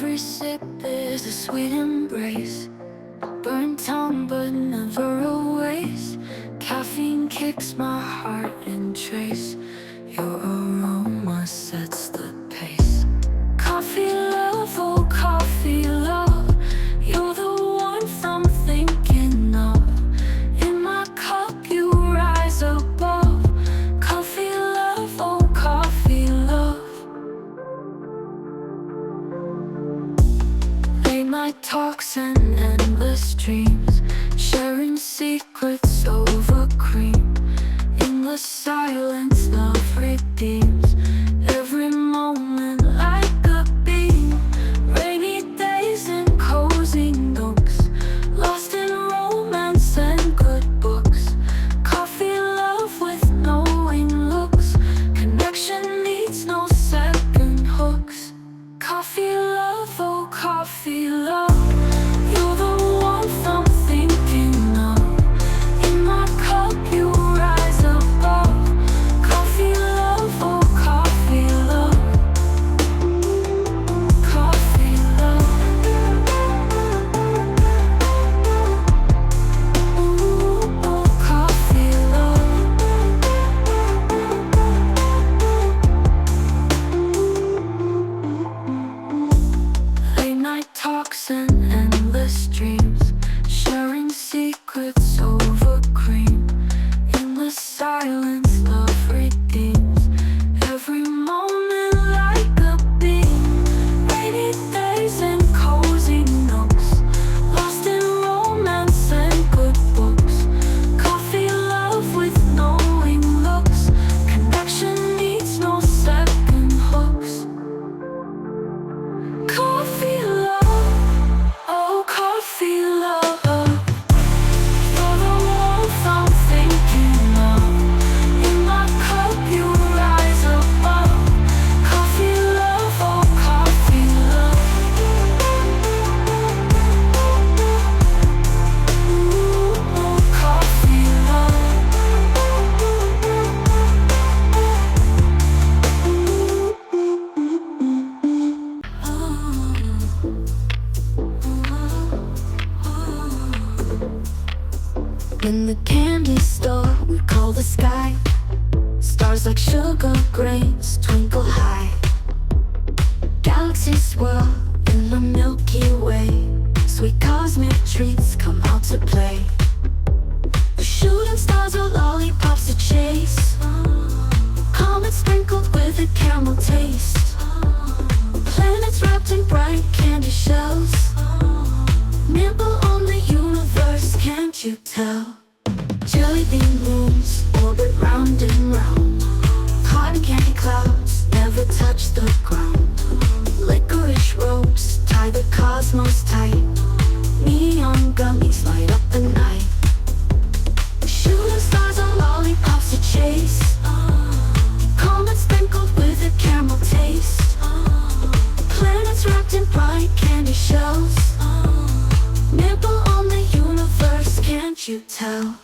Every sip is a sweet embrace, burnt tongue but never a waste. Caffeine kicks my heart in trace. Your aroma sets the pace. Coffee love, oh coffee love, you're the warmth I'm thinking of. In my cup you rise above. Coffee love, oh coffee love. Late night talks and endless dreams, sharing secrets over cream. In the silence love redeems every moment like a beam. Rainy days in cozy nooks, lost in romance and good books. Coffee love with knowing looks, connection needs no second hooks. Coffee love, oh coffee love, you're the warmth I'm thinking of. In my cup you rise above. Coffee love, oh coffee love. Coffee love. Ooh, oh coffee love. Late night talks and endless dreams, sharing secrets over cream. In the silence love redeems every moment like a beam. Rainy days in cozy nooks, lost in romance and good books. Coffee love with knowing looks, connection needs no second hooks. Coffee love, oh coffee love, you're the warmth I'm thinking of. In my cup you rise above. Coffee love, oh coffee love. Ooh, oh coffee love. In the candy store we call the sky, stars like sugar grains twinkle high. Galaxies swirl in the Milky Way, sweet cosmic treats come out to play. The shooting stars are lollipops to chase, comets sprinkled with a caramel taste. Planets wrapped in bright candy shells, nibble on the universe, can't you tell? Jelly bean moons orbit round and round, cotton candy clouds never touch the ground. Licorice ropes tie the cosmos tight, neon gummies light up the night. Shooting stars are lollipops to chase, comets sprinkled with a caramel taste. Planets wrapped in bright candy shells, nibble on the universe, can't you tell?